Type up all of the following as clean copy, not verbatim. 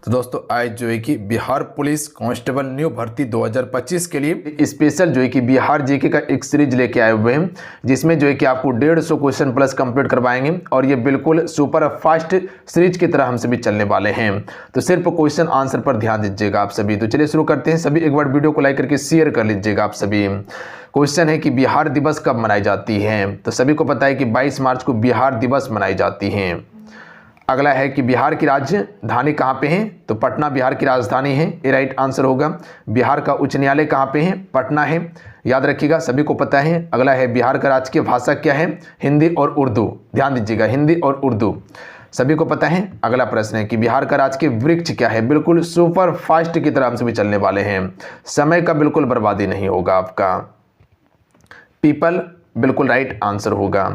तो दोस्तों आज जो है कि बिहार पुलिस कांस्टेबल न्यू भर्ती 2025 के लिए स्पेशल जो है कि बिहार जीके का एक सीरीज लेके आए हुए हैं, जिसमें जो है कि आपको 150 क्वेश्चन प्लस कंप्लीट करवाएंगे और ये बिल्कुल सुपर फास्ट सीरीज की तरह हम सभी चलने वाले हैं। तो सिर्फ क्वेश्चन आंसर पर ध्यान दीजिएगा आप सभी। तो चलिए शुरू करते हैं। सभी एक बार वीडियो को लाइक करके शेयर कर लीजिएगा आप सभी। क्वेश्चन है कि बिहार दिवस कब मनाई जाती है। तो सभी को पता है कि 22 मार्च को बिहार दिवस मनाई जाती है। अगला है कि बिहार की राजधानी कहाँ पे है। तो पटना बिहार की राजधानी है, ये राइट आंसर होगा। बिहार का उच्च न्यायालय कहाँ पे है, पटना है, याद रखिएगा, सभी को पता है। अगला है बिहार का राजकीय भाषा क्या है, हिंदी और उर्दू, ध्यान दीजिएगा, हिंदी और उर्दू, सभी को पता है। अगला प्रश्न है कि बिहार का राजकीय वृक्ष क्या है। बिल्कुल सुपर फास्ट की तरह हम सभी चलने वाले हैं, समय का बिल्कुल बर्बादी नहीं होगा आपका। पीपल बिल्कुल राइट आंसर होगा।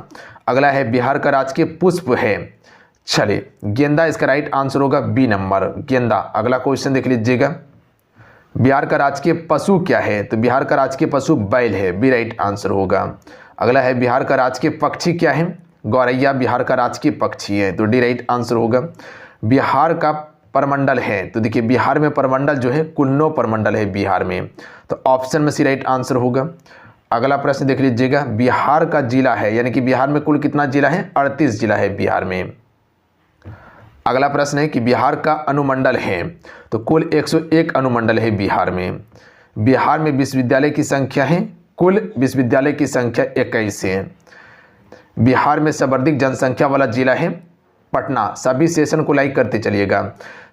अगला है बिहार का राजकीय पुष्प है, चलिए गेंदा इसका राइट आंसर होगा, बी नंबर गेंदा। अगला क्वेश्चन देख लीजिएगा, बिहार का राजकीय पशु क्या है। तो बिहार का राजकीय पशु बैल है, बी राइट आंसर होगा। अगला है बिहार का राजकीय पक्षी क्या है, गौरैया बिहार का राजकीय पक्षी है, तो डी राइट आंसर होगा। बिहार का परमंडल है, तो देखिए बिहार में परमंडल जो है कुन्नो परमंडल है बिहार में, तो ऑप्शन में सी राइट आंसर होगा। अगला प्रश्न देख लीजिएगा, बिहार का जिला है, यानी कि बिहार में कुल कितना जिला है, 38 जिला है बिहार में। अगला प्रश्न है कि बिहार का अनुमंडल है, तो कुल 101 अनुमंडल है बिहार में। बिहार में विश्वविद्यालय की संख्या है, कुल विश्वविद्यालय की संख्या 21 है। बिहार में सर्वाधिक जनसंख्या वाला जिला है पटना। सभी सेशन को लाइक करते चलिएगा,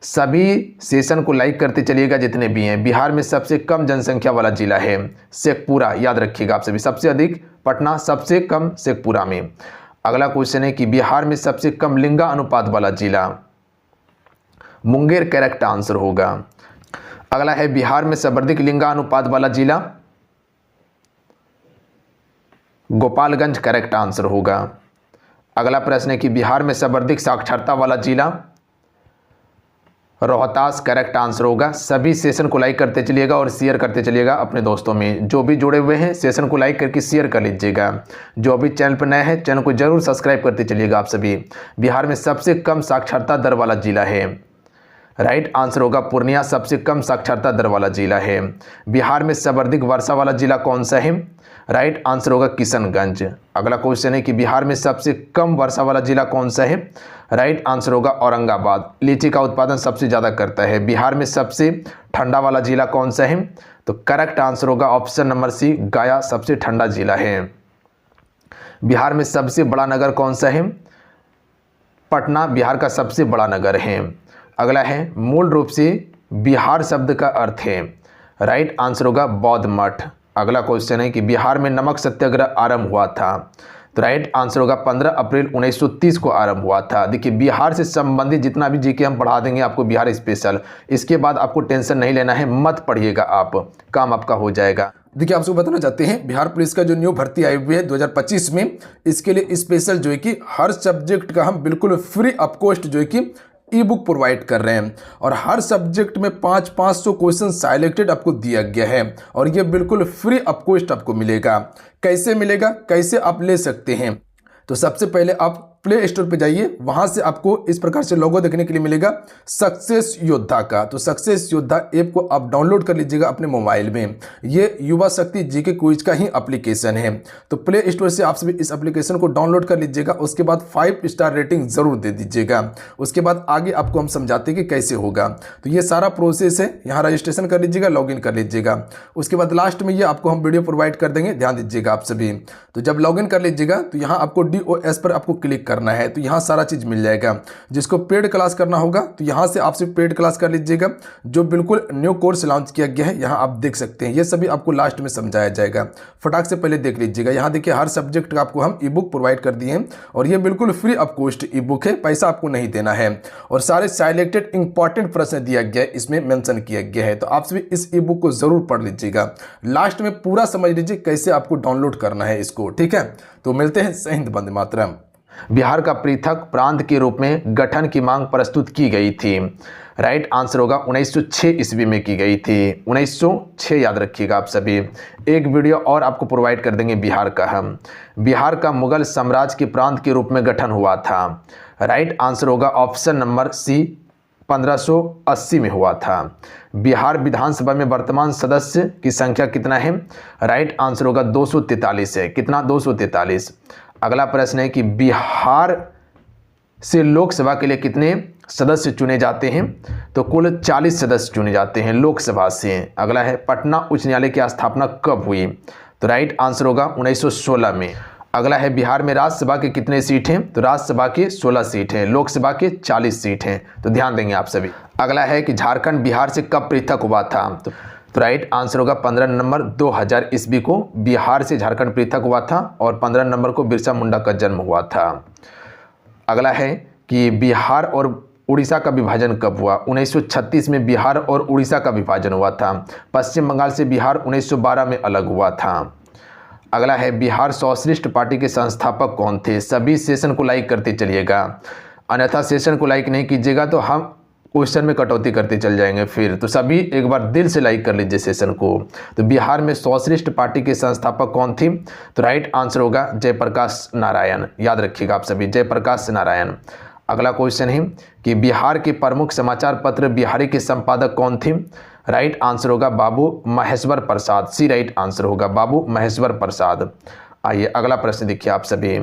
सभी सेशन को लाइक करते चलिएगा जितने भी हैं। बिहार में सबसे कम जनसंख्या वाला जिला है शेखपुरा, याद रखिएगा आप सभी, सबसे अधिक पटना, सबसे कम शेखपुरा में। अगला क्वेश्चन है कि बिहार में सबसे कम लिंगा अनुपात वाला जिला, मुंगेर करेक्ट आंसर होगा। अगला है बिहार में सर्वाधिक लिंगा अनुपात वाला जिला, गोपालगंज करेक्ट आंसर होगा। अगला प्रश्न है कि बिहार में सर्वाधिक साक्षरता वाला जिला, रोहतास करेक्ट आंसर होगा। सभी सेशन को लाइक करते चलिएगा और शेयर करते चलिएगा अपने दोस्तों में। जो भी जुड़े हुए हैं सेशन को लाइक करके शेयर कर लीजिएगा। जो अभी चैनल पर नए हैं चैनल को जरूर सब्सक्राइब करते चलिएगा आप सभी। बिहार में सबसे कम साक्षरता दर वाला जिला है, राइट आंसर होगा पूर्णिया, सबसे कम साक्षरता दर वाला जिला है। बिहार में सर्वाधिक वर्षा वाला जिला कौन सा है, राइट आंसर होगा किशनगंज। अगला क्वेश्चन है कि बिहार में सबसे कम वर्षा वाला जिला कौन सा है, राइट आंसर होगा औरंगाबाद। लीची का उत्पादन सबसे ज़्यादा करता है। बिहार में सबसे ठंडा वाला जिला कौन सा है, तो करेक्ट आंसर होगा ऑप्शन नंबर सी, गया सबसे ठंडा जिला है। बिहार में सबसे बड़ा नगर कौन सा है, पटना बिहार का सबसे बड़ा नगर है। अगला है मूल रूप से बिहार शब्द का अर्थ है, राइट आंसर होगा बौद्ध मठ। अगला क्वेश्चन है कि बिहार में नमक सत्याग्रह आरंभ हुआ था, तो राइट आंसर होगा 15 अप्रैल 1930 को आरंभ हुआ था। देखिए बिहार से संबंधित जितना भी जीके हम पढ़ा देंगे आपको बिहार स्पेशल, इसके बाद आपको टेंशन नहीं लेना है, मत पढ़िएगा आप, काम आपका हो जाएगा। देखिए आपको बताना चाहते हैं बिहार पुलिस का जो न्यू भर्ती आई हुई है 2025 में, इसके लिए स्पेशल जो है कि हर सब्जेक्ट का हम बिल्कुल फ्री ऑफ कॉस्ट जो है कि ई बुक प्रोवाइड कर रहे हैं और हर सब्जेक्ट में 500 क्वेश्चन सिलेक्टेड आपको दिया गया है और ये बिल्कुल फ्री ऑफ कॉस्ट आपको मिलेगा। कैसे मिलेगा, कैसे आप ले सकते हैं, तो सबसे पहले आप प्ले स्टोर पे जाइए, वहां से आपको इस प्रकार से लोगो देखने के लिए मिलेगा सक्सेस योद्धा का। तो सक्सेस योद्धा ऐप को आप डाउनलोड कर लीजिएगा अपने मोबाइल में। ये युवा शक्ति जीके क्विज का ही एप्लीकेशन है, तो प्ले स्टोर से आप सभी इस एप्लीकेशन को डाउनलोड कर लीजिएगा। उसके बाद 5 स्टार रेटिंग जरूर दे दीजिएगा। उसके बाद आगे आपको हम समझाते हैं कि कैसे होगा। तो ये सारा प्रोसेस है, यहाँ रजिस्ट्रेशन कर लीजिएगा, लॉगिन कर लीजिएगा। उसके बाद लास्ट में ये आपको हम वीडियो प्रोवाइड कर देंगे, ध्यान दीजिएगा आप सभी। तो जब लॉगिन कर लीजिएगा तो यहाँ आपको DOS पर आपको क्लिक करना है, तो यहाँ सारा चीज मिल जाएगा। जिसको पेड क्लास करना होगा तो यहाँ से आप सिर्फ पेड क्लास कर लीजिएगा। जो बिल्कुल न्यू कोर्स लॉन्च किया गया है यहाँ आप देख सकते हैं, ये सभी आपको लास्ट में समझाया जाएगा। फटाक से पहले देख लीजिएगा। यहाँ देखिए हर सब्जेक्ट का आपको हम ई बुक प्रोवाइड कर दिए हैं और ये बिल्कुल free of cost E book है, पैसा आपको नहीं देना है और सारे सिलेक्टेड इंपॉर्टेंट प्रश्न दिया गया है, इसमें मेंशन किया गया है। तो आप सभी इस ई बुक को जरूर पढ़ लीजिएगा, लास्ट में पूरा समझ लीजिए कैसे आपको डाउनलोड करना है इसको, ठीक है। तो मिलते हैं, जय हिंद, वंदे मातरम। बिहार का पृथक प्रांत के रूप में गठन की मांग प्रस्तुत की गई थी, राइट आंसर होगा 1906 ईस्वी में की गई थी, 1906 याद रखिएगा आप सभी। एक वीडियो और आपको प्रोवाइड कर देंगे बिहार का हम। बिहार का मुगल साम्राज्य के प्रांत के रूप में गठन हुआ था, राइट आंसर होगा ऑप्शन नंबर सी 1580 में हुआ था। बिहार विधानसभा में वर्तमान सदस्य की संख्या कितना है? राइट आंसर होगा 243 है। कितना? 243। अगला प्रश्न है कि बिहार से लोकसभा के लिए कितने सदस्य चुने जाते हैं? तो कुल 40 सदस्य चुने जाते हैं लोकसभा से। अगला है पटना उच्च न्यायालय की स्थापना कब हुई? तो राइट आंसर होगा 1916 में। अगला है बिहार में राज्यसभा के कितने सीट हैं? तो राज्यसभा के 16 सीट हैं, लोकसभा के 40 सीट हैं, तो ध्यान देंगे आप सभी। अगला है कि झारखंड बिहार से कब पृथक हुआ था? तो राइट आंसर होगा 15 नवंबर 2000 ईस्वी को बिहार से झारखंड पृथक हुआ था और 15 नवंबर को बिरसा मुंडा का जन्म हुआ था। अगला है कि बिहार और उड़ीसा का विभाजन कब हुआ? 1936 में बिहार और उड़ीसा का विभाजन हुआ था। पश्चिम बंगाल से बिहार 1912 में अलग हुआ था। अगला है बिहार सोशलिस्ट पार्टी के संस्थापक कौन थे? सभी सेशन को लाइक करते चलिएगा, अन्यथा सेशन को लाइक नहीं कीजिएगा तो हम क्वेश्चन में कटौती करते चल जाएंगे फिर। तो सभी एक बार दिल से लाइक कर लीजिए सेशन को। तो बिहार में सोशलिस्ट पार्टी के संस्थापक कौन थी? तो राइट आंसर होगा जयप्रकाश नारायण। याद रखिएगा आप सभी, जयप्रकाश नारायण। अगला क्वेश्चन है कि बिहार के प्रमुख समाचार पत्र बिहारी के संपादक कौन थे? राइट आंसर होगा बाबू महेश्वर प्रसाद। सी राइट आंसर होगा बाबू महेश्वर प्रसाद। आइए अगला प्रश्न देखिए आप सभी।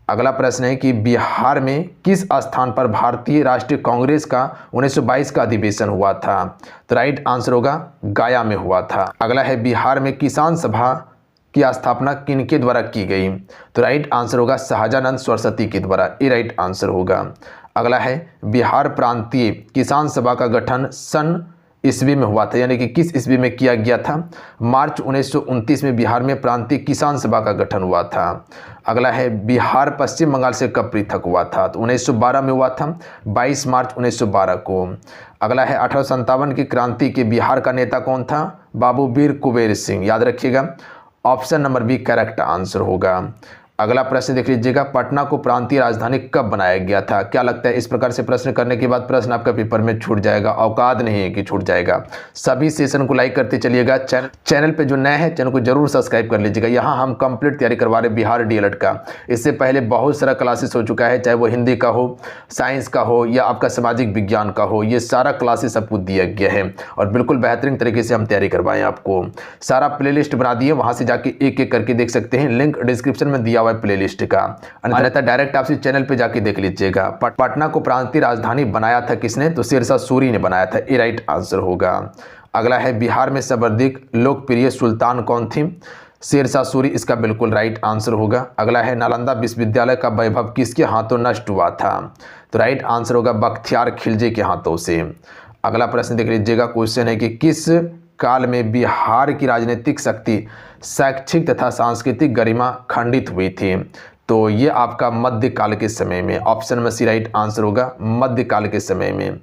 अगला प्रश्न है कि बिहार में किस स्थान पर भारतीय राष्ट्रीय कांग्रेस का 1922 का अधिवेशन हुआ था? तो राइट आंसर होगा गया में हुआ था। अगला है बिहार में किसान सभा की स्थापना किनके द्वारा की गई? तो राइट आंसर होगा शाहजानंद सरस्वती के द्वारा। ये राइट आंसर होगा। अगला है बिहार प्रांतीय किसान सभा का गठन सन ईस्वी में हुआ था, यानी कि किस ईस्वी में किया गया था? मार्च 1929 में बिहार में प्रांतीय किसान सभा का गठन हुआ था। अगला है बिहार पश्चिम बंगाल से कब पृथक हुआ था? तो 1912 में हुआ था, 22 मार्च 1912 को। अगला है 1857 की क्रांति के बिहार का नेता कौन था? बाबू वीर कुबेर सिंह। याद रखिएगा, option number B correct answer होगा। अगला प्रश्न देख लीजिएगा, पटना को प्रांतीय राजधानी कब बनाया गया था? क्या लगता है इस प्रकार से प्रश्न करने के बाद प्रश्न आपका पेपर में छूट जाएगा? औकात नहीं है कि छूट जाएगा। सभी सेशन को लाइक करते चलिएगा। चैनल पे जो नए हैं चैनल को जरूर सब्सक्राइब कर लीजिएगा। यहाँ हम कंप्लीट तैयारी करवा रहे बिहार डीएलएड का। इससे पहले बहुत सारा क्लासेस हो चुका है, चाहे वो हिंदी का हो, साइंस का हो या आपका सामाजिक विज्ञान का हो, ये सारा क्लासेस आपको दिया गया है और बिल्कुल बेहतरीन तरीके से हम तैयारी करवाएं आपको। सारा प्ले लिस्ट बना दिए, वहाँ से जाके एक एक करके देख सकते हैं। लिंक डिस्क्रिप्शन में दिया प्लेलिस्ट का, अन्यथा डायरेक्ट आप चैनल पे जाके देख लीजिएगा। पटना को प्रांतीय राजधानी बनाया था किसने? तो शेरशाह सूरी ने बनाया था। ये राइट आंसर होगा। अगला है बिहार में सर्वाधिक लोकप्रिय सुल्तान कौन थी? शेरशाह सूरी, इसका बिल्कुल राइट आंसर होगा। अगला है नालंदा विश्वविद्यालय का वैभव किसके हाथों नष्ट हुआ था? तो राइट आंसर होगा बख्तियार खिलजी के हाथों से। अगला प्रश्न देख लीजिएगा, क्वेश्चन है कि किस काल में बिहार की राजनीतिक शक्ति, शैक्षिक तथा सांस्कृतिक गरिमा खंडित हुई थी? तो ये आपका मध्यकाल के समय में। ऑप्शन में सी राइट आंसर होगा मध्यकाल के समय में।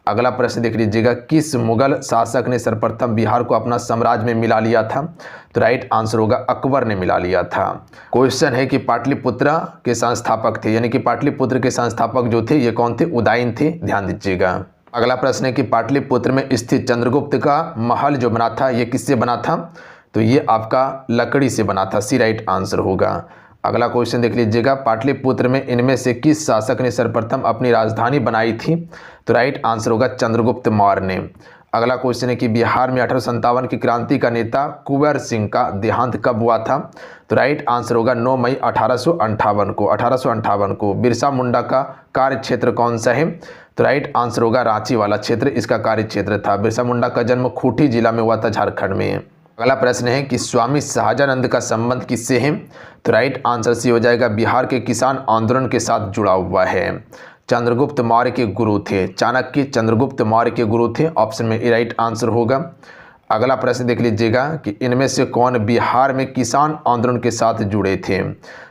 अगला प्रश्न देख लीजिएगा, किस मुगल शासक ने सर्वप्रथम बिहार को अपना साम्राज्य में मिला लिया था? तो राइट आंसर होगा अकबर ने मिला लिया था। क्वेश्चन है कि पाटलिपुत्र के संस्थापक थे, यानी कि पाटलिपुत्र के संस्थापक जो थे ये कौन थे? उदयन थे। ध्यान दीजिएगा। अगला प्रश्न है कि पाटलिपुत्र में स्थित चंद्रगुप्त का महल जो बना था ये किससे बना था? तो ये आपका लकड़ी से बना था। सी राइट आंसर होगा। अगला क्वेश्चन देख लीजिएगा, पाटलिपुत्र में इनमें से किस शासक ने सर्वप्रथम अपनी राजधानी बनाई थी? तो राइट आंसर होगा चंद्रगुप्त मौर्य ने। अगला क्वेश्चन है कि बिहार में 1857 की क्रांति का नेता कुंवर सिंह का देहांत कब हुआ था? तो राइट आंसर होगा 9 मई 1858 को। बिरसा मुंडा का कार्य क्षेत्र कौन सा है? तो राइट आंसर होगा रांची वाला क्षेत्र इसका कार्य क्षेत्र था। बिरसा मुंडा का जन्म खूंटी जिला में हुआ था, झारखंड में। अगला प्रश्न है कि स्वामी शाहजानंद का संबंध किससे है? तो राइट आंसर सी हो जाएगा बिहार के किसान आंदोलन के साथ जुड़ा हुआ है। चंद्रगुप्त मौर्य के गुरु थे, चाणक्य चंद्रगुप्त मौर्य के गुरु थे। ऑप्शन में ए राइट आंसर होगा। अगला प्रश्न देख लीजिएगा कि इनमें से कौन बिहार में किसान आंदोलन के साथ जुड़े थे?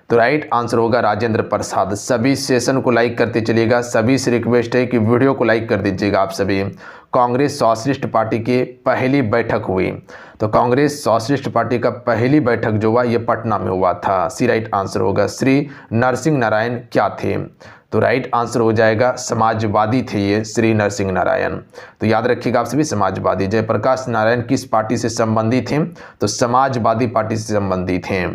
तो राइट आंसर होगा राजेंद्र प्रसाद। सभी सेशन को लाइक करते चलिएगा। सभी से रिक्वेस्ट है कि वीडियो को लाइक कर दीजिएगा आप सभी। कांग्रेस सोशलिस्ट पार्टी की पहली बैठक हुई, तो कांग्रेस सोशलिस्ट पार्टी का पहली बैठक जो हुआ ये पटना में हुआ था। सी राइट आंसर होगा। श्री नरसिंह नारायण क्या थे? तो राइट आंसर हो जाएगा समाजवादी थे ये श्री नरसिंह नारायण। तो याद रखिएगा आप सभी समाजवादी। जयप्रकाश नारायण किस पार्टी से संबंधित थे? तो समाजवादी पार्टी से संबंधित थे।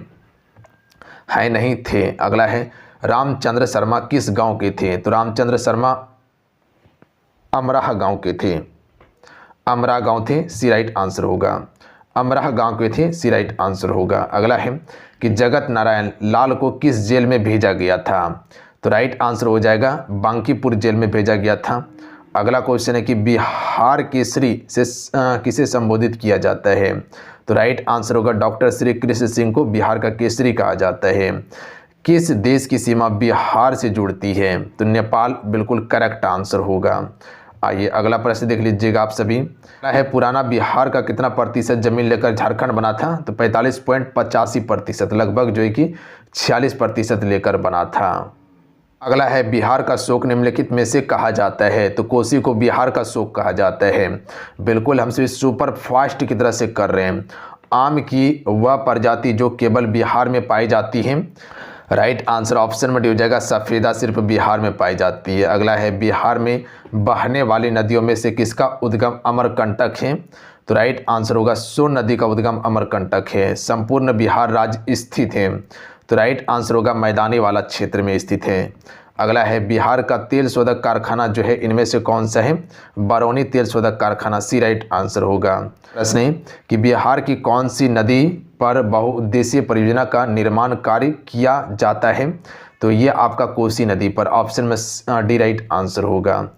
है नहीं थे। अगला है रामचंद्र शर्मा किस गांव के थे? तो रामचंद्र शर्मा अमराह गांव के थे। अमराह गांव थे, सी राइट आंसर होगा। अमराह गांव के थे, सी राइट आंसर होगा। अगला है कि जगत नारायण लाल को किस जेल में भेजा गया था? तो राइट आंसर हो जाएगा बांकीपुर जेल में भेजा गया था। अगला क्वेश्चन है कि बिहार केसरी से किसे संबोधित किया जाता है? तो राइट आंसर होगा डॉक्टर श्री कृष्ण सिंह को बिहार का केसरी कहा जाता है। किस देश की सीमा बिहार से जुड़ती है? तो नेपाल बिल्कुल करेक्ट आंसर होगा। आइए अगला प्रश्न देख लीजिएगा आप सभी। है पुराना बिहार का कितना प्रतिशत जमीन लेकर झारखंड बना था? तो 45.85%, लगभग जो है कि 46% लेकर बना था। अगला है बिहार का शोक निम्नलिखित में से कहा जाता है? तो कोसी को बिहार का शोक कहा जाता है। बिल्कुल हम सभी सुपर फास्ट की तरह से कर रहे हैं। आम की वह प्रजाति जो केवल बिहार में पाई जाती है? राइट आंसर ऑप्शन में हो जाएगा सफ़ेदा सिर्फ बिहार में पाई जाती है। अगला है बिहार में बहने वाली नदियों में से किसका उद्गम अमरकंटक है? तो राइट आंसर होगा सोन नदी का उद्गम अमरकंटक है। संपूर्ण बिहार राज्य स्थित है? तो राइट आंसर होगा मैदानी वाला क्षेत्र में स्थित है। अगला है बिहार का तेल शोधक कारखाना जो है इनमें से कौन सा है? बरौनी तेल शोधक कारखाना, सी राइट आंसर होगा। प्रश्न है कि बिहार की कौन सी नदी पर बहुउद्देशीय परियोजना का निर्माण कार्य किया जाता है? तो ये आपका कोसी नदी पर, ऑप्शन में डी राइट आंसर होगा।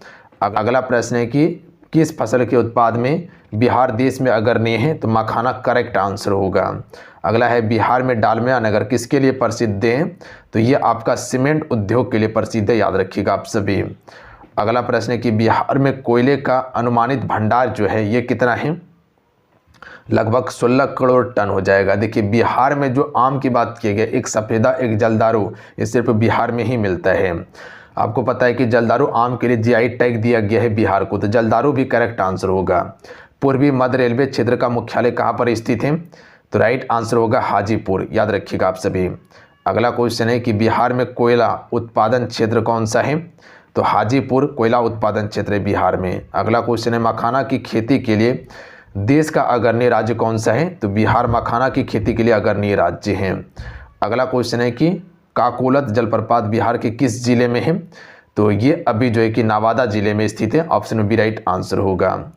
अगला प्रश्न है कि किस फसल के उत्पाद में बिहार देश में अग्रणी है? तो मखाना करेक्ट आंसर होगा। अगला है बिहार में डालमिया नगर किसके लिए प्रसिद्ध है? तो ये आपका सीमेंट उद्योग के लिए प्रसिद्ध है, याद रखिएगा आप सभी। अगला प्रश्न है कि बिहार में कोयले का अनुमानित भंडार जो है ये कितना है? लगभग 16 करोड़ टन हो जाएगा। देखिए बिहार में जो आम की बात की गई, एक सफ़ेदा एक जलदारू, ये सिर्फ बिहार में ही मिलता है। आपको पता है कि जलदारू आम के लिए जीआई टैग दिया गया है बिहार को, तो जलदारू भी करेक्ट आंसर होगा। पूर्वी मध्य रेलवे क्षेत्र का मुख्यालय कहाँ पर स्थित है? तो राइट आंसर होगा हाजीपुर, याद रखिएगा आप सभी। अगला क्वेश्चन है कि बिहार में कोयला उत्पादन क्षेत्र कौन सा है? तो हाजीपुर कोयला उत्पादन क्षेत्र है बिहार में। अगला क्वेश्चन है मखाना की खेती के लिए देश का अग्रणी राज्य कौन सा है? तो बिहार मखाना की खेती के लिए अग्रणी राज्य है। अगला क्वेश्चन है कि काकोलत जलप्रपात बिहार के किस जिले में है? तो ये अभी जो है कि नवादा जिले में स्थित है, ऑप्शन में बी राइट आंसर होगा।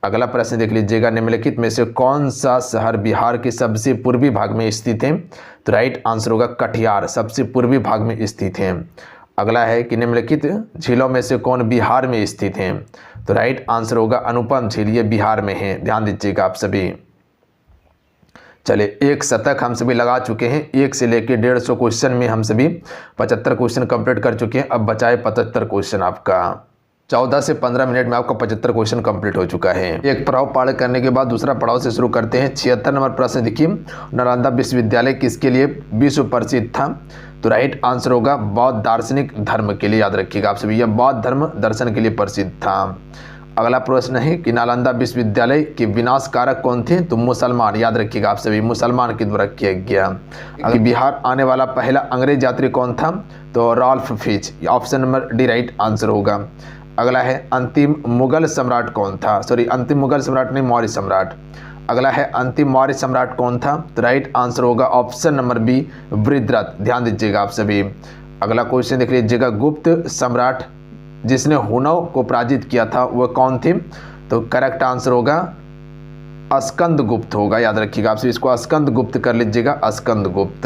अगला प्रश्न देख लीजिएगा, निम्नलिखित में से कौन सा शहर बिहार के सबसे पूर्वी भाग में स्थित है? तो राइट आंसर होगा कटिहार, सबसे पूर्वी भाग में स्थित है। अगला है कि निम्नलिखित झीलों में से कौन बिहार में स्थित है? तो राइट आंसर होगा अनुपम झील, ये बिहार में है, ध्यान दीजिएगा आप सभी। चलिए एक शतक हम सभी लगा चुके हैं। 1 से लेकर 150 क्वेश्चन में हम सभी 75 क्वेश्चन कंप्लीट कर चुके हैं। अब बचाए 75 क्वेश्चन आपका। 14 से 15 मिनट में आपका 75 क्वेश्चन कंप्लीट हो चुका है। एक पड़ाव पार करने के बाद दूसरा पड़ाव से शुरू करते हैं। 76 नंबर प्रश्न देखिए, नालंदा विश्वविद्यालय किसके लिए विश्व प्रसिद्ध था? तो राइट आंसर होगा बौद्ध दार्शनिक धर्म के लिए, याद रखिएगा आप सभी, यह बौद्ध धर्म दर्शन के लिए प्रसिद्ध था। अगला प्रश्न है कि नालंदा विश्वविद्यालय के विनाशकारक कौन थे? तो मुसलमान, याद रखिएगा आप सभी, मुसलमान के द्वारा किया गया। अगर बिहार आने वाला पहला अंग्रेज यात्री कौन था? तो Ralph Fitch, option number D right answer होगा। अगला है अंतिम मुगल सम्राट कौन था? सॉरी, अंतिम मुगल सम्राट नहीं, मौर्य सम्राट। अगला है अंतिम मौर्य सम्राट कौन था? तो राइट आंसर होगा ऑप्शन नंबर बी वृद्धरथ, ध्यान दीजिएगा आप सभी। अगला क्वेश्चन देख लीजिएगा, गुप्त सम्राट जिसने हुनों को पराजित किया था वह कौन थे? तो करेक्ट आंसर होगा स्कंद गुप्त होगा, याद रखिएगा आप सभी, इसको स्कंद गुप्त कर लीजिएगा, स्कंद गुप्त।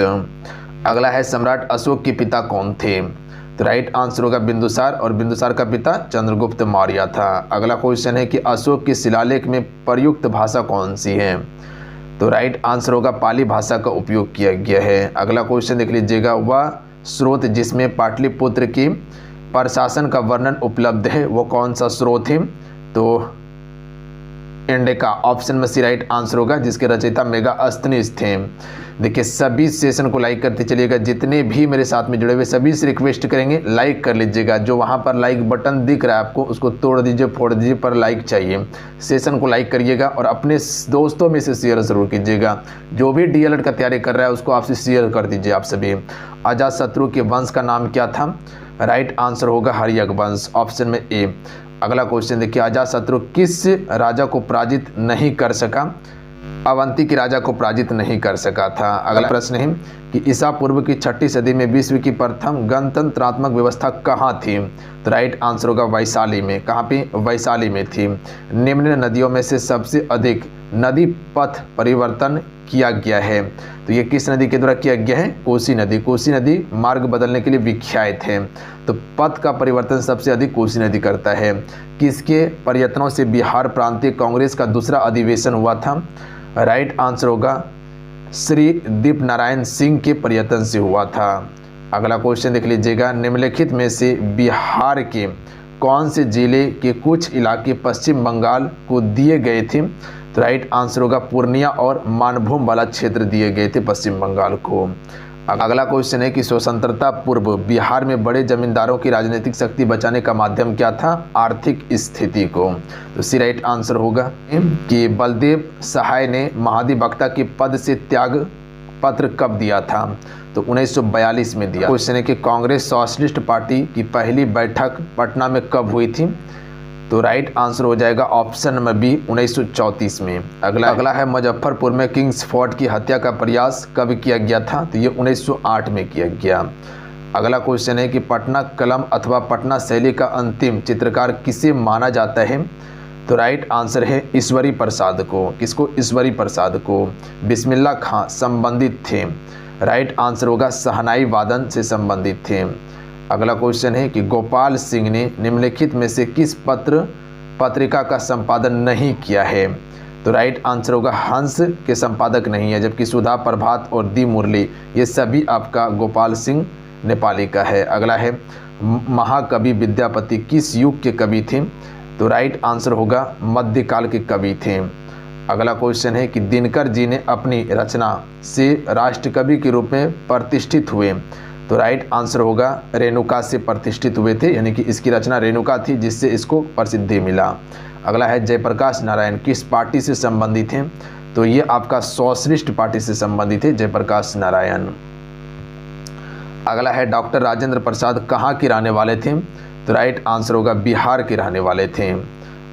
अगला है सम्राट अशोक के पिता कौन थे? तो राइट आंसर होगा बिंदुसार, और बिंदुसार का पिता चंद्रगुप्त मौर्य था। अगला क्वेश्चन है कि अशोक के शिलालेख में प्रयुक्त भाषा कौन सी है? तो राइट आंसर होगा पाली भाषा का उपयोग किया गया है। अगला क्वेश्चन देख लीजिएगा, वह स्रोत जिसमें पाटलिपुत्र की प्रशासन का वर्णन उपलब्ध है वो कौन सा स्रोत है? तो इंडिका, ऑप्शन में सी राइट आंसर होगा, जिसके रचयिता मेगास्थनीज थे। देखिए सभी सेशन को लाइक करते चलिएगा, जितने भी मेरे साथ में जुड़े हुए सभी से रिक्वेस्ट करेंगे लाइक कर लीजिएगा। जो वहाँ पर लाइक बटन दिख रहा है आपको उसको तोड़ दीजिए, फोड़ दीजिए, पर लाइक चाहिए। सेशन को लाइक करिएगा और अपने दोस्तों में से शेयर ज़रूर कीजिएगा। जो भी डीएलएड का तैयारी कर रहा है उसको आपसे शेयर कर दीजिए आप सभी। अजातशत्रु के वंश का नाम क्या था? राइट आंसर होगा हर्यक वंश, ऑप्शन में ए। अगला क्वेश्चन देखिए, अजातशत्रु किस राजा को पराजित नहीं कर सका? अवंती के राजा को पराजित नहीं कर सका था। अगला प्रश्न है कि ईसा पूर्व की 6ठी सदी में विश्व की प्रथम गणतंत्रात्मक व्यवस्था कहाँ थी? तो राइट आंसर होगा वैशाली में। कहाँ पे? वैशाली में थी। निम्न नदियों में से सबसे अधिक नदी पथ परिवर्तन किया गया है, तो ये किस नदी के द्वारा किया गया है? कोसी नदी। कोसी नदी मार्ग बदलने के लिए विख्यात है, तो पथ का परिवर्तन सबसे अधिक कोसी नदी करता है। किसके प्रयत्नों से बिहार प्रांतीय कांग्रेस का दूसरा अधिवेशन हुआ था? राइट आंसर होगा श्री दीप नारायण सिंह के प्रयत्न से हुआ था। अगला क्वेश्चन देख लीजिएगा, निम्नलिखित में से बिहार के कौन से जिले के कुछ इलाके पश्चिम बंगाल को दिए गए थे? तो राइट आंसर होगा पूर्णिया और मानभूम वाला क्षेत्र दिए गए थे पश्चिम बंगाल को। अगला क्वेश्चन है कि स्वतंत्रता पूर्व बिहार में बड़े जमींदारों की राजनीतिक शक्ति बचाने का माध्यम क्या था? आर्थिक स्थिति को। तो सी राइट आंसर होगा कि बलदेव सहाय ने महाधिवक्ता के पद से त्याग पत्र कब दिया था? तो 1942 में दिया। क्वेश्चन है कि कांग्रेस सोशलिस्ट पार्टी की पहली बैठक पटना में कब हुई थी? तो राइट आंसर हो जाएगा ऑप्शन नंबर बी 1934 में। अगला है मुजफ्फरपुर में किंग्स फोर्ट की हत्या का प्रयास कब किया गया था? तो ये 1908 में किया गया। अगला क्वेश्चन है कि पटना कलम अथवा पटना शैली का अंतिम चित्रकार किसे माना जाता है? तो राइट आंसर है ईश्वरी प्रसाद को। किसको? ईश्वरी प्रसाद को। बिस्मिल्लाह खां संबंधित थे। राइट आंसर होगा शहनाई वादन से संबंधित थे। अगला क्वेश्चन है कि गोपाल सिंह ने निम्नलिखित में से किस पत्रिका का संपादन नहीं किया है? तो राइट आंसर होगा हंस के संपादक नहीं है, जबकि सुधा, प्रभात और दी मुरली ये सभी आपका गोपाल सिंह नेपाली का है। अगला है महाकवि विद्यापति किस युग के कवि थे? तो राइट आंसर होगा मध्यकाल के कवि थे। अगला क्वेश्चन है कि दिनकर जी ने अपनी रचना से राष्ट्रकवि के रूप में प्रतिष्ठित हुए। तो राइट आंसर होगा रेणुका से प्रतिष्ठित हुए थे, यानी कि इसकी रचना रेणुका थी जिससे इसको प्रसिद्धि मिला। अगला है जयप्रकाश नारायण किस पार्टी से संबंधित हैं? तो ये आपका सोशलिस्ट पार्टी से संबंधित है जयप्रकाश नारायण। अगला है डॉक्टर राजेंद्र प्रसाद कहाँ के रहने वाले थे? तो राइट आंसर होगा बिहार के रहने वाले थे।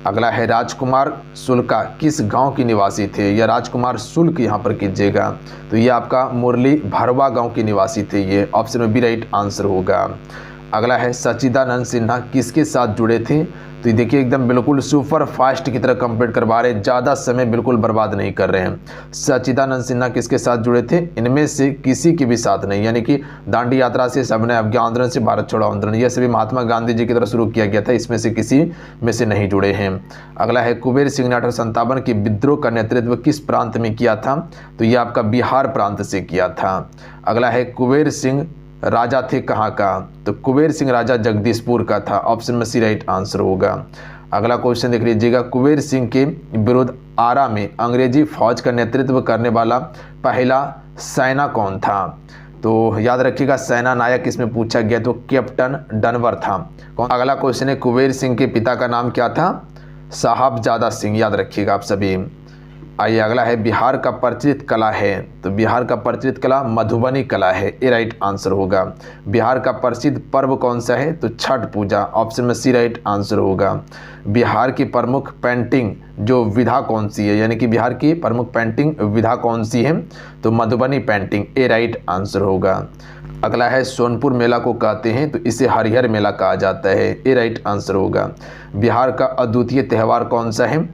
अगला है राजकुमार शुल्का किस गांव के निवासी थे? या राजकुमार शुल्क यहाँ पर कीजिएगा, तो ये आपका मुरली भरवा गांव के निवासी थे। ये ऑप्शन में बी राइट आंसर होगा। अगला है सच्चिदानंद सिन्हा किसके साथ जुड़े थे? तो ये देखिए एकदम बिल्कुल सुपर फास्ट की तरह कंप्लीट करवा रहे हैं, ज़्यादा समय बिल्कुल बर्बाद नहीं कर रहे हैं। सच्चिदानंद सिन्हा किसके साथ जुड़े थे? इनमें से किसी के भी साथ नहीं, यानी कि दांडी यात्रा से, सविनय अवज्ञा आंदोलन से, भारत छोड़ो आंदोलन, यह सभी महात्मा गांधी जी की तरफ शुरू किया गया था, इसमें से किसी में से नहीं जुड़े हैं। अगला है कुबेर सिंह ने 1857 की विद्रोह का नेतृत्व किस प्रांत में किया था? तो ये आपका बिहार प्रांत से किया था। अगला है कुबेर सिंह राजा थे कहाँ का? तो कुबेर सिंह राजा जगदीशपुर का था। ऑप्शन में सी राइट आंसर होगा। अगला क्वेश्चन देख लीजिएगा, कुबेर सिंह के विरुद्ध आरा में अंग्रेजी फौज का नेतृत्व करने वाला पहला सेना कौन था? तो याद रखिएगा सेना नायक इसमें पूछा गया तो कैप्टन डनवर था। अगला क्वेश्चन है कुबेर सिंह के पिता का नाम क्या था? साहबजादा सिंह, याद रखिएगा आप सभी। आइए अगला है बिहार का प्रचलित कला है, तो बिहार का प्रचलित कला मधुबनी कला है, ये राइट आंसर होगा। बिहार का प्रसिद्ध पर्व कौन सा है? तो छठ पूजा। ऑप्शन में सी राइट आंसर होगा। बिहार की प्रमुख पेंटिंग जो विधा कौन सी है, यानी कि बिहार की प्रमुख पेंटिंग विधा कौन सी है? तो मधुबनी पेंटिंग, ए राइट आंसर होगा। अगला है सोनपुर मेला को कहते हैं तो इसे हरिहर मेला कहा जाता है, ए राइट आंसर होगा। बिहार का अद्वितीय त्यौहार कौन सा है?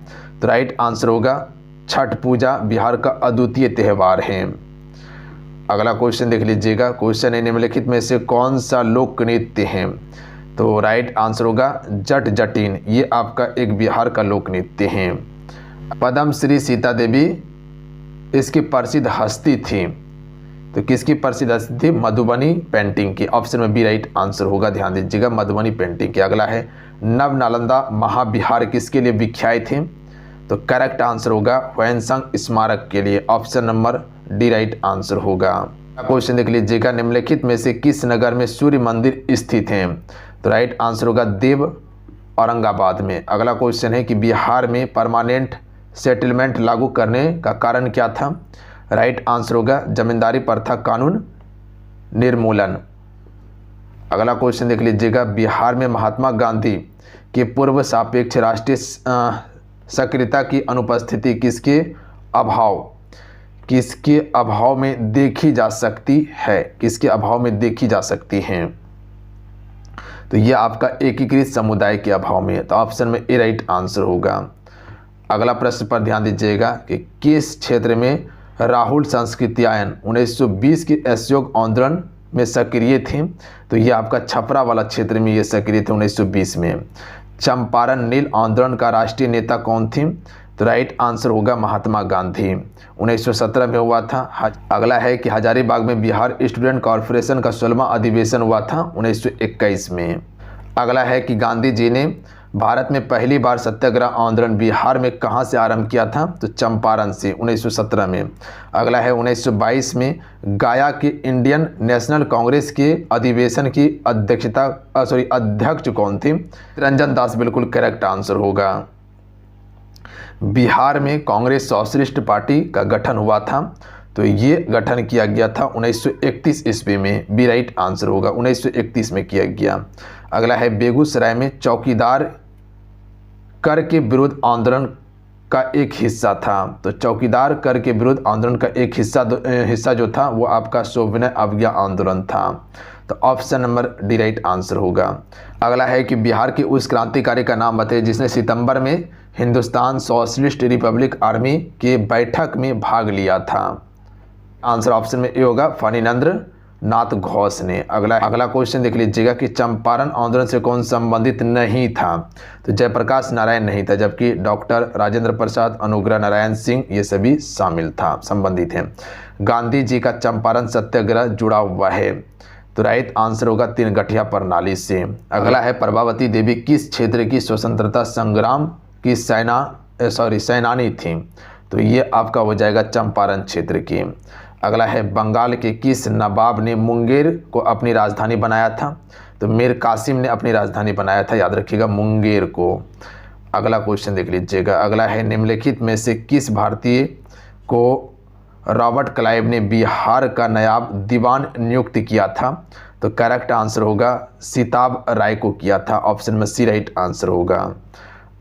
तो राइट आंसर होगा छठ पूजा बिहार का अद्वितीय त्यौहार है। अगला क्वेश्चन देख लीजिएगा, क्वेश्चन है निम्नलिखित में से कौन सा लोक नृत्य है? तो राइट आंसर होगा जट जटिन, ये आपका एक बिहार का लोक नृत्य है। पद्म श्री सीता देवी इसकी प्रसिद्ध हस्ती थी, तो किसकी प्रसिद्ध हस्ती थी? मधुबनी पेंटिंग की। ऑप्शन में बी राइट आंसर होगा, ध्यान दीजिएगा मधुबनी पेंटिंग की। अगला है नव नालंदा महाविहार किसके लिए विख्यात थे? तो करेक्ट आंसर होगा ह्वेनसांग स्मारक के लिए। Option number D right answer होगा। क्वेश्चन देख लीजिएगा, निम्नलिखित में से किस नगर में सूर्य मंदिर स्थित है? तो राइट आंसर होगा देव औरंगाबाद में। अगला क्वेश्चन है कि बिहार में परमानेंट सेटलमेंट लागू करने का कारण क्या था? राइट आंसर होगा जमींदारी प्रथा कानून निर्मूलन। अगला क्वेश्चन देख लीजिएगा, बिहार में महात्मा गांधी के पूर्व सापेक्ष राष्ट्रीय सक्रियता की अनुपस्थिति किसके अभाव किसके अभाव में देखी जा सकती है, किसके अभाव में देखी जा सकती हैं? तो ये आपका एकीकृत समुदाय के अभाव में है। तो ऑप्शन में ए राइट आंसर होगा। अगला प्रश्न पर ध्यान दीजिएगा कि किस क्षेत्र में राहुल सांस्कृत्यायन 1920 के असहयोग आंदोलन में सक्रिय थे? तो ये आपका छपरा वाला क्षेत्र में ये सक्रिय थे 1920 में। चंपारण नील आंदोलन का राष्ट्रीय नेता कौन थे? तो राइट आंसर होगा महात्मा गांधी, 1917 में हुआ था। अगला है कि हजारीबाग में बिहार स्टूडेंट कॉर्पोरेशन का 16वां अधिवेशन हुआ था 1921 में। अगला है कि गांधी जी ने भारत में पहली बार सत्याग्रह आंदोलन बिहार में कहां से आरंभ किया था? तो चंपारण से 1917 में। अगला है 1922 में गया के इंडियन नेशनल कांग्रेस के अधिवेशन की अध्यक्ष कौन थे? रंजन दास बिल्कुल करेक्ट आंसर होगा। बिहार में कांग्रेस सोशलिस्ट पार्टी का गठन हुआ था, तो ये गठन किया गया था 1931 ईस्वी में, बी राइट आंसर होगा, 1931 में किया गया। अगला है बेगूसराय में चौकीदार कर के विरुद्ध आंदोलन का एक हिस्सा था। तो चौकीदार कर के विरुद्ध आंदोलन का एक हिस्सा जो था वो आपका सविनय अवज्ञा आंदोलन था। तो option number D right answer होगा। अगला है कि बिहार के उस क्रांतिकारी का नाम बताइए जिसने सितंबर में हिंदुस्तान सोशलिस्ट रिपब्लिक आर्मी के बैठक में भाग लिया था। आंसर ऑप्शन में ए होगा, फणिनंद्र नाथ घोष ने। अगला क्वेश्चन देख लीजिएगा कि चंपारण आंदोलन से कौन संबंधित नहीं था? तो जयप्रकाश नारायण नहीं था, जबकि डॉक्टर राजेंद्र प्रसाद, अनुग्रह नारायण सिंह ये सभी संबंधित हैं। गांधी जी का चंपारण सत्याग्रह जुड़ा हुआ है, तो राइट आंसर होगा तीन गठिया प्रणाली से। अगला है प्रभावती देवी किस क्षेत्र की स्वतंत्रता संग्राम की सेनानी थी? तो ये आपका हो जाएगा चंपारण क्षेत्र की। अगला है बंगाल के किस नवाब ने मुंगेर को अपनी राजधानी बनाया था? तो मीर कासिम ने अपनी राजधानी बनाया था, याद रखिएगा मुंगेर को। अगला क्वेश्चन देख लीजिएगा। अगला है निम्नलिखित में से किस भारतीय को रॉबर्ट क्लाइव ने बिहार का नायब दीवान नियुक्त किया था? तो करेक्ट आंसर होगा सीताब राय को किया था, ऑप्शन में सी राइट आंसर होगा।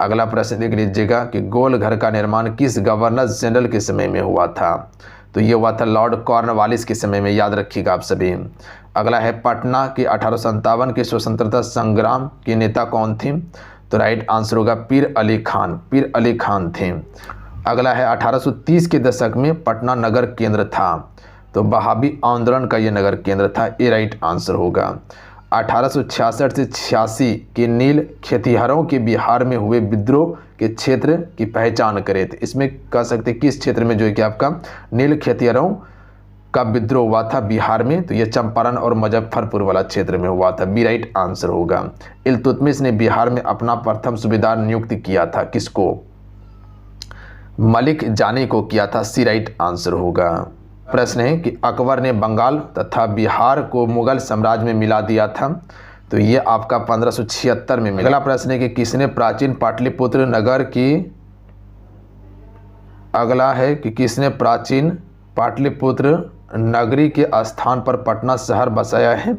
अगला प्रश्न देख लीजिएगा कि गोल घर का निर्माण किस गवर्नर जनरल के समय में हुआ था? तो ये हुआ था लॉर्ड कॉर्नवालिस के समय में, याद रखिएगा आप सभी। अगला है पटना के 1857 के स्वतंत्रता संग्राम के नेता कौन थे? तो राइट आंसर होगा पीर अली खान थे। अगला है 1830 के दशक में पटना नगर केंद्र था, तो बहाबी आंदोलन का ये नगर केंद्र था, ये राइट आंसर होगा। 1866 से 86 के नील खेतिहरों के बिहार में हुए विद्रोह के क्षेत्र की पहचान करें। तो इसमें कह सकते हैं किस क्षेत्र में जो है कि आपका नील खेतिहरों का विद्रोह हुआ था बिहार में? तो ये चंपारण और मुजफ्फरपुर वाला क्षेत्र में हुआ था, बी राइट आंसर होगा। इल्तुतमिश ने बिहार में अपना प्रथम सूबेदार नियुक्त किया था, किसको? मलिक जानी को किया था, सी राइट आंसर होगा। प्रश्न है कि अकबर ने बंगाल तथा बिहार को मुगल साम्राज्य में मिला दिया था, तो ये आपका 1576 में मिला। अगला प्रश्न है कि किसने प्राचीन पाटलिपुत्र नगर की अगला है कि किसने प्राचीन पाटलिपुत्र नगरी के स्थान पर पटना शहर बसाया है?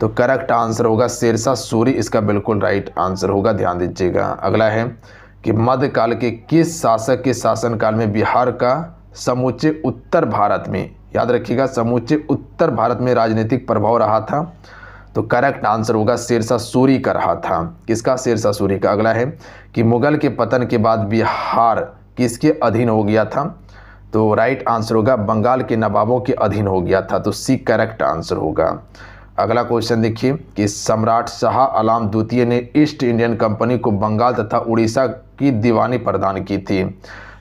तो करेक्ट आंसर होगा शेरशाह सूरी, इसका बिल्कुल राइट आंसर होगा, ध्यान दीजिएगा। अगला है कि मध्यकाल के किस शासक के शासनकाल में बिहार का समूचे उत्तर भारत में, याद रखिएगा समूचे उत्तर भारत में राजनीतिक प्रभाव रहा था? तो करेक्ट आंसर होगा शेरशाह सूरी का रहा था। किसका? शेरशाह सूरी का। अगला है कि मुगल के पतन के बाद बिहार किसके अधीन हो गया था? तो राइट आंसर होगा बंगाल के नवाबों के अधीन हो गया था, तो सी करेक्ट आंसर होगा। अगला क्वेश्चन देखिए कि सम्राट शाह आलम द्वितीय ने ईस्ट इंडियन कंपनी को बंगाल तथा उड़ीसा की दीवानी प्रदान की थी,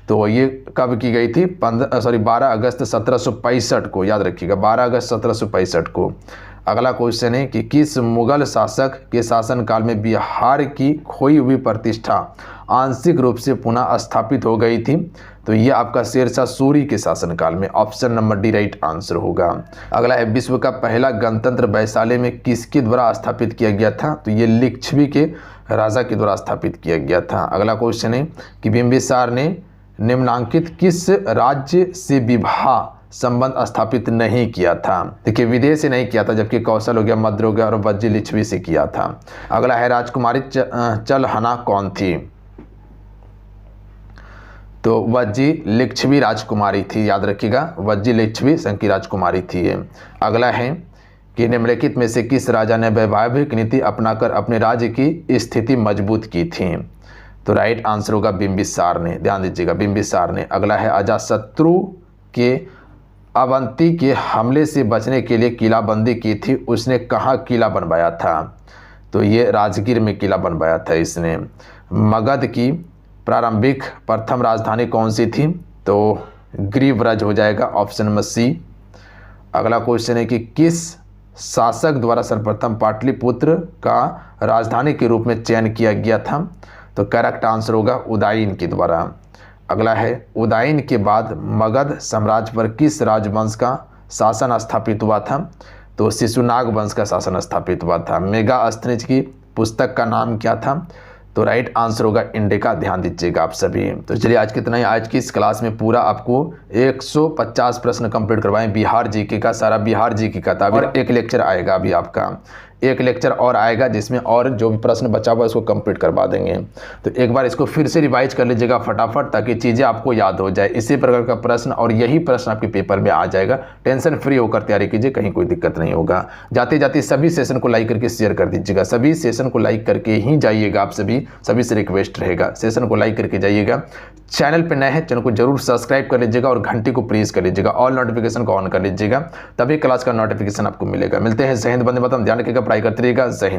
तो ये कब की गई थी? 12 अगस्त 1765 को, याद रखिएगा 12 अगस्त 1765 को। अगला क्वेश्चन है कि किस मुगल शासक के शासनकाल में बिहार की खोई हुई प्रतिष्ठा आंशिक रूप से पुनः स्थापित हो गई थी? तो ये आपका शेरशाह सूरी के शासनकाल में, option number D right answer होगा। अगला है विश्व का पहला गणतंत्र वैशाली में किसके द्वारा स्थापित किया गया था? तो ये लिच्छवी के राजा के द्वारा स्थापित किया गया था। अगला क्वेश्चन है कि बिंबिसार ने निम्नांकित किस राज्य से विवाह संबंध स्थापित नहीं किया था? देखिए विदेश से नहीं किया था, जबकि कौशल हो गया, मद्र हो गया और वज्जी लिच्छवी से किया था। अगला है राजकुमारी चलहना कौन थी? तो वज्जी लिच्छवी राजकुमारी थी, याद रखिएगा, वज्जी लिच्छवी सन की राजकुमारी थी ये। अगला है कि निम्नलिखित में से किस राजा ने वैवाहिक नीति अपनाकर अपने राज्य की स्थिति मजबूत की थी? तो राइट आंसर होगा बिंबिसार ने, ध्यान दीजिएगा, बिंबिसार ने। अगला है अजातशत्रु के अवंती के हमले से बचने के लिए किलाबंदी की थी, उसने कहाँ किला बनवाया था? तो ये राजगीर में किला बनवाया था इसने। मगध की प्रारंभिक प्रथम राजधानी कौन सी थी? तो ग्रीवराज हो जाएगा, ऑप्शन नंबर सी। अगला क्वेश्चन है कि किस शासक द्वारा सर्वप्रथम पाटलिपुत्र का राजधानी के रूप में चयन किया गया था? तो करेक्ट आंसर होगा उदयन के द्वारा। अगला है उदयन के बाद मगध साम्राज्य पर किस राजवंश का शासन स्थापित हुआ था? तो शिशुनाग वंश का शासन स्थापित हुआ था। मेगास्थनीज की पुस्तक का नाम क्या था? तो राइट आंसर होगा इंडिका, ध्यान दीजिएगा आप सभी। तो चलिए आज कितना ही, आज की इस क्लास में पूरा आपको 150 प्रश्न कंप्लीट करवाएं बिहार जीके का, सारा बिहार जीके का था। और एक लेक्चर आएगा अभी आपका, एक लेक्चर और आएगा जिसमें और जो भी प्रश्न बचा हुआ है उसको कंप्लीट करवा देंगे। तो एक बार इसको फिर से रिवाइज कर लीजिएगा फटाफट, ताकि चीज़ें आपको याद हो जाए। इसी प्रकार का प्रश्न और यही प्रश्न आपके पेपर में आ जाएगा। टेंशन फ्री होकर तैयारी कीजिए, कहीं कोई दिक्कत नहीं होगा। जाते जाते सभी सेशन को लाइक करके शेयर कर दीजिएगा, सभी सेशन को लाइक करके ही जाइएगा आप सभी से रिक्वेस्ट रहेगा, सेशन को लाइक करके जाइएगा। चैनल पर नए हैं, चैनल को जरूर सब्सक्राइब कर लीजिएगा और घंटी को प्रेस कर लीजिएगा, ऑल नोटिफिकेशन को ऑन कर लीजिएगा, तभी क्लास का नोटिफिकेशन आपको मिलेगा। मिलते हैं, जय हिंद, वंदे मातरम। ध्यान रखिएगा, पढ़ाई करते रहिएगा। जय हिंद।